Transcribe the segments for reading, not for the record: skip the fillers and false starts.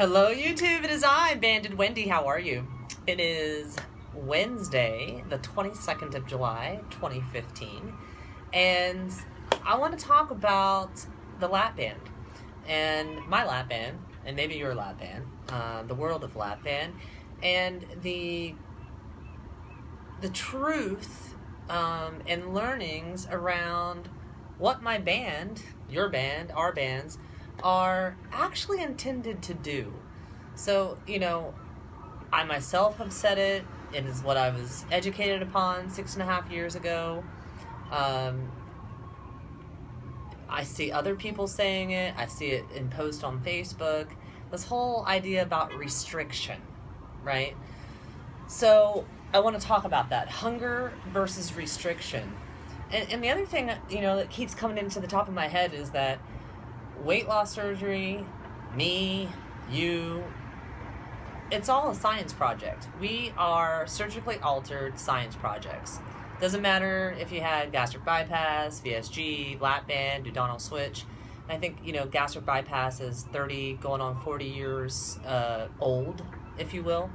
Hello YouTube, it is I, Bandedwendy. How are you? It is Wednesday, the 22nd of July, 2015, and I want to talk about the lap band, and my lap band, and maybe your lap band, the world of lap band, and the truth and learnings around what my band, your band, our bands, are actually intended to do. So, I myself have said it. It is what I was educated upon 6.5 years ago. I see other people saying it. I see it in posts on Facebook. This whole idea about restriction, right? So I want to talk about that. Hunger versus restriction. And the other thing, that keeps coming into the top of my head is that weight loss surgery, me, you, it's all a science project. We are surgically altered science projects. Doesn't matter if you had gastric bypass, VSG, lap band, duodenal switch. I think, gastric bypass is 30 going on 40 years old, if you will.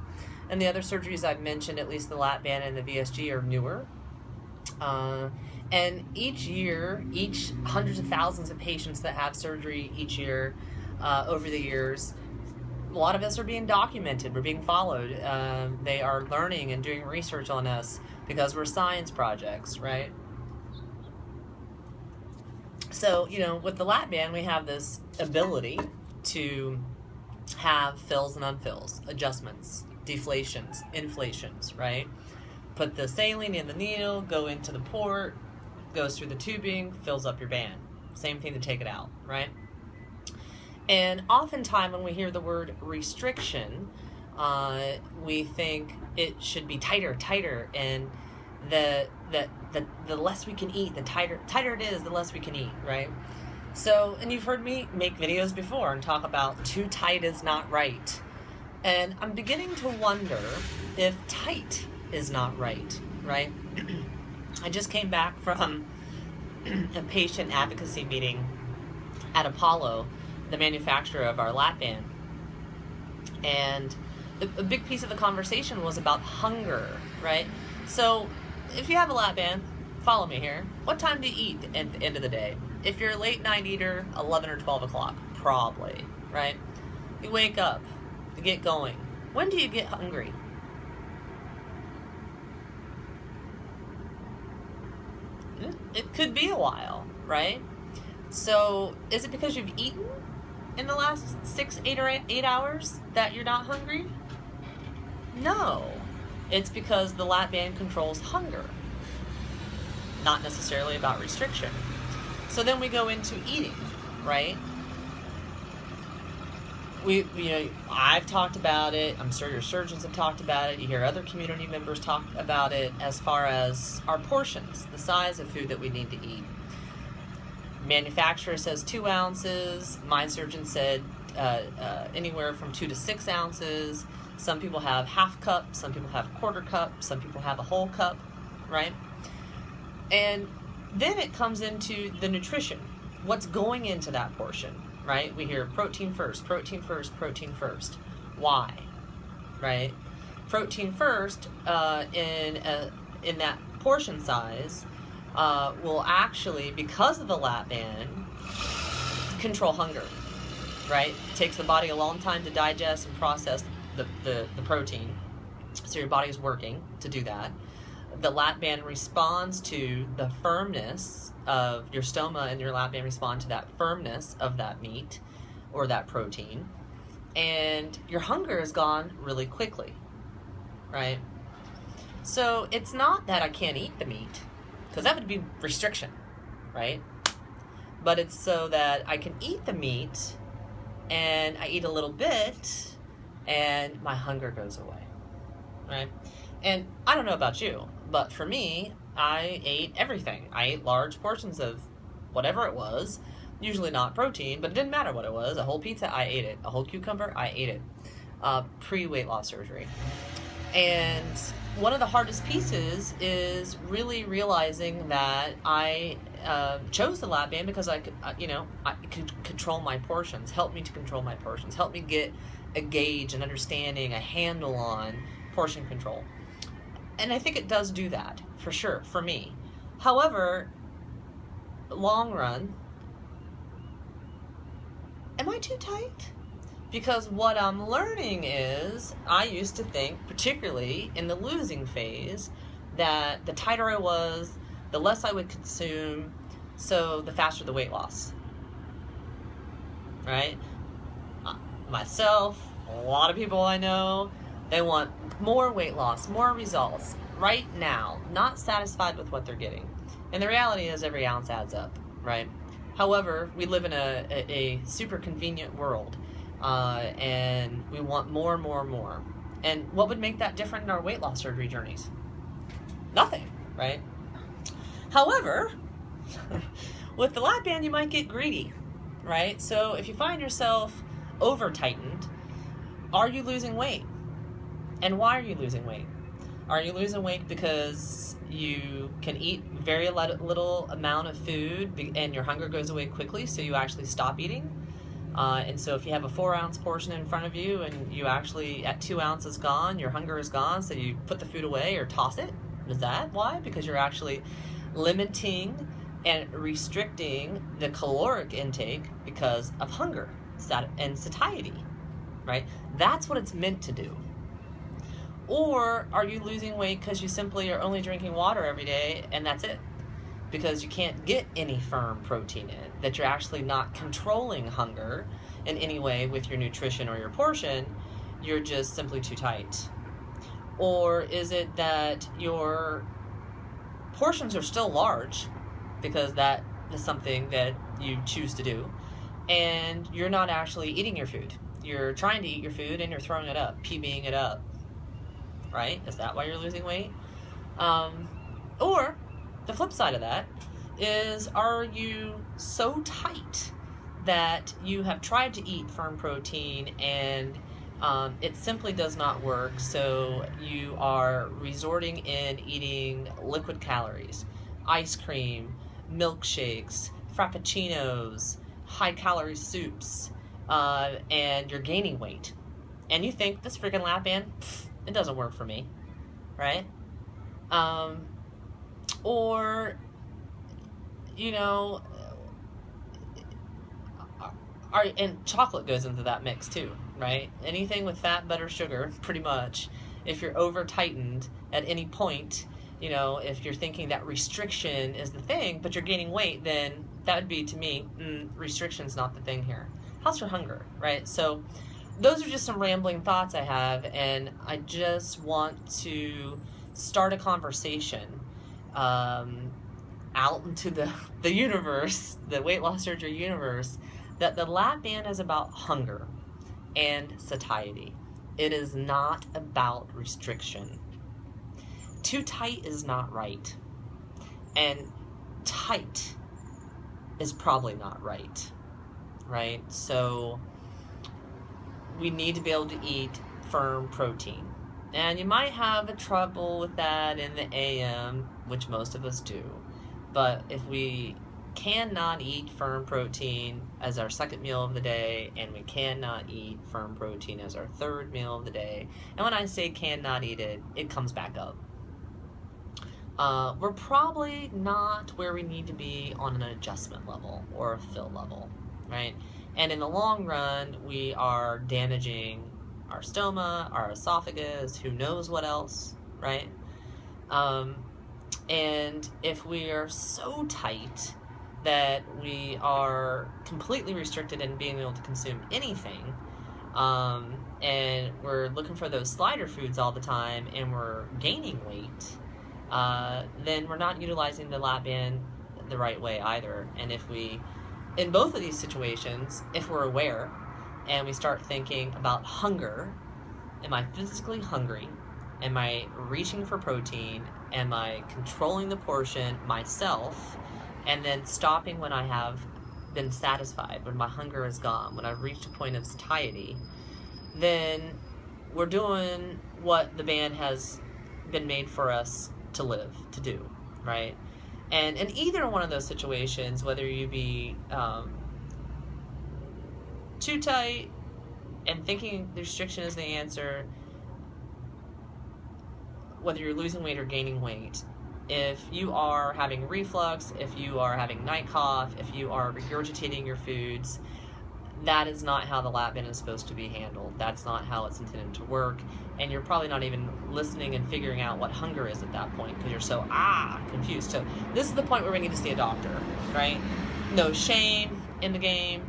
And the other surgeries I've mentioned, at least the lap band and the VSG, are newer. And each year, hundreds of thousands of patients that have surgery each year, over the years, a lot of us are being documented, we're being followed. They are learning and doing research on us because we're science projects, right? So, with the lap band, we have this ability to have fills and unfills, adjustments, deflations, inflations, right? Put the saline in the needle, go into the port, goes through the tubing, fills up your band. Same thing to take it out, right? And oftentimes when we hear the word restriction, we think it should be tighter, and the less we can eat, the tighter it is, the less we can eat, right? So, and you've heard me make videos before and talk about too tight is not right. And I'm beginning to wonder if tight is not right, right? I just came back from a patient advocacy meeting at Apollo, the manufacturer of our lap band. And a big piece of the conversation was about hunger, right? So if you have a lap band, follow me here. What time do you eat at the end of the day? If you're a late night eater, 11 or 12 o'clock, probably, right? You wake up, you get going. When do you get hungry? It could be a while, right? So is it because you've eaten in the last 6, 8, or 8 hours that you're not hungry? No. It's because the lap band controls hunger, not necessarily about restriction. So then we go into eating, right? I've talked about it. I'm sure your surgeons have talked about it. You hear other community members talk about it as far as our portions, the size of food that we need to eat. Manufacturer says 2 ounces. My surgeon said anywhere from 2 to 6 ounces. Some people have half cup. Some people have quarter cup. Some people have a whole cup, right? And then it comes into the nutrition. What's going into that portion? Right? We hear protein first, protein first, protein first. Why? Right? Protein first in that portion size will actually, because of the lap band, control hunger. Right? It takes the body a long time to digest and process the protein. So your body is working to do that. The lap band responds to the firmness of your stoma, and your lap band respond to that firmness of that meat or that protein, and your hunger is gone really quickly, right? So it's not that I can't eat the meat, because that would be restriction, right? But it's so that I can eat the meat, and I eat a little bit, and my hunger goes away, right? And I don't know about you, but for me, I ate everything. I ate large portions of whatever it was, usually not protein, but it didn't matter what it was. A whole pizza, I ate it. A whole cucumber, I ate it. Pre-weight loss surgery. And one of the hardest pieces is really realizing that I chose the lap band because I could control my portions, help me to control my portions, help me get a gauge, an understanding, a handle on portion control. And I think it does do that, for sure, for me. However, long run, am I too tight? Because what I'm learning is, I used to think, particularly in the losing phase, that the tighter I was, the less I would consume, so the faster the weight loss. Right? Myself, a lot of people I know, they want more weight loss, more results, right now, not satisfied with what they're getting. And the reality is every ounce adds up, right? However, we live in a super convenient world. And we want more and more and more. And what would make that different in our weight loss surgery journeys? Nothing, right? However, with the lap band, you might get greedy, right? So if you find yourself over-tightened, are you losing weight? And why are you losing weight? Are you losing weight because you can eat very little amount of food and your hunger goes away quickly, so you actually stop eating? And so if you have a 4-ounce portion in front of you and you actually, at 2 ounces gone, your hunger is gone, so you put the food away or toss it? Is that why? Because you're actually limiting and restricting the caloric intake because of hunger and satiety, right? That's what it's meant to do. Or are you losing weight because you simply are only drinking water every day and that's it? Because you can't get any firm protein in, that you're actually not controlling hunger in any way with your nutrition or your portion, you're just simply too tight? Or is it that your portions are still large, because that is something that you choose to do, and you're not actually eating your food? You're trying to eat your food and you're throwing it up, PBing it up, right? Is that why you're losing weight? Or the flip side of that is, are you so tight that you have tried to eat firm protein and it simply does not work, so you are resorting in eating liquid calories, ice cream, milkshakes, frappuccinos, high-calorie soups, and you're gaining weight. And you think, this freaking lap band, it doesn't work for me, right? Or, and chocolate goes into that mix too, right? Anything with fat, butter, sugar, pretty much. If you're over-tightened at any point, if you're thinking that restriction is the thing, but you're gaining weight, then that would be, to me, restriction's not the thing here. How's your hunger, right? So those are just some rambling thoughts I have, and I just want to start a conversation out into the universe, the weight loss surgery universe, that the lap band is about hunger and satiety. It is not about restriction. Too tight is not right, and tight is probably not right, right? So we need to be able to eat firm protein. And you might have a trouble with that in the AM, which most of us do. But if we cannot eat firm protein as our second meal of the day, and we cannot eat firm protein as our third meal of the day, and when I say cannot eat it, it comes back up. We're probably not where we need to be on an adjustment level or a fill level, right? And in the long run, we are damaging our stoma, our esophagus, who knows what else, right? And if we are so tight that we are completely restricted in being able to consume anything, and we're looking for those slider foods all the time, and we're gaining weight, then we're not utilizing the lap band the right way either. And if we, in both of these situations, if we're aware and we start thinking about hunger, am I physically hungry? Am I reaching for protein? Am I controlling the portion myself? And then stopping when I have been satisfied, when my hunger is gone, when I've reached a point of satiety, then we're doing what the band has been made for us to live, to do, right? And in either one of those situations, whether you be too tight and thinking the restriction is the answer, whether you're losing weight or gaining weight, if you are having reflux, if you are having night cough, if you are regurgitating your foods, that is not how the lap band is supposed to be handled. That's not how it's intended to work. And you're probably not even listening and figuring out what hunger is at that point because you're so confused. So this is the point where we need to see a doctor, right? No shame in the game.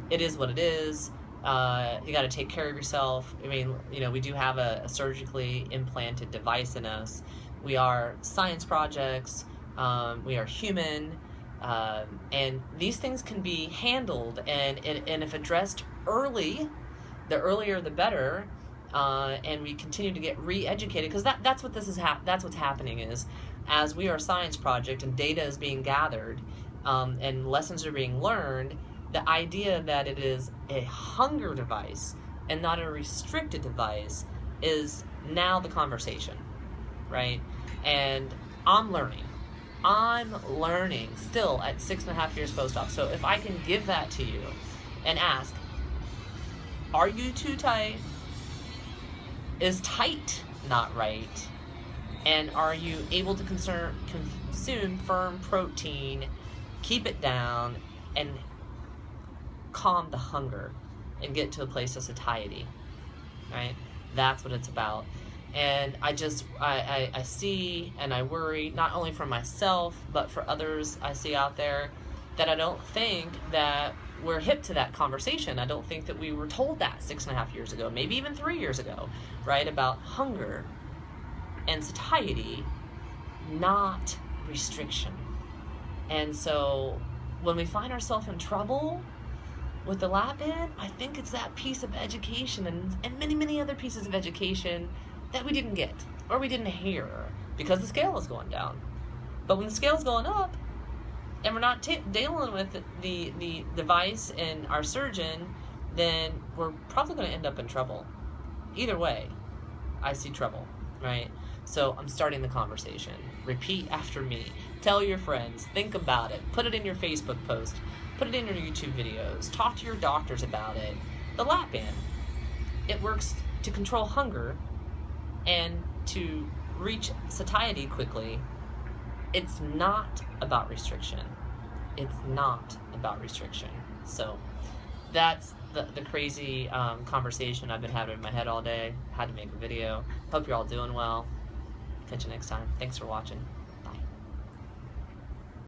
It is what it is. You got to take care of yourself. I mean, you know, we do have a surgically implanted device in us. We are science projects. We are human. And these things can be handled, and if addressed early, the earlier the better, and we continue to get re-educated, because that's what this is. That's what's happening is, as we are a science project and data is being gathered, and lessons are being learned, the idea that it is a hunger device and not a restricted device is now the conversation, right? And I'm learning still at 6.5 years post-op. So if I can give that to you and ask, are you too tight? Is tight not right? And are you able to consume firm protein, keep it down, and calm the hunger and get to a place of satiety, right? That's what it's about. And I see and I worry, not only for myself, but for others I see out there, that I don't think that we're hip to that conversation. I don't think that we were told that 6.5 years ago, maybe even 3 years ago, right? About hunger and satiety, not restriction. And so when we find ourselves in trouble with the lap band, I think it's that piece of education and many, many other pieces of education that we didn't get or we didn't hear because the scale is going down. But when the scale's going up and we're not dealing with the device and our surgeon, then we're probably going to end up in trouble. Either way, I see trouble, right? So I'm starting the conversation. Repeat after me. Tell your friends. Think about it. Put it in your Facebook post. Put it in your YouTube videos. Talk to your doctors about it. The lap band, it works to control hunger and to reach satiety quickly. It's not about restriction. It's not about restriction. So that's the crazy conversation I've been having in my head all day. Had to make a video. Hope you're all doing well. Catch you next time. Thanks for watching.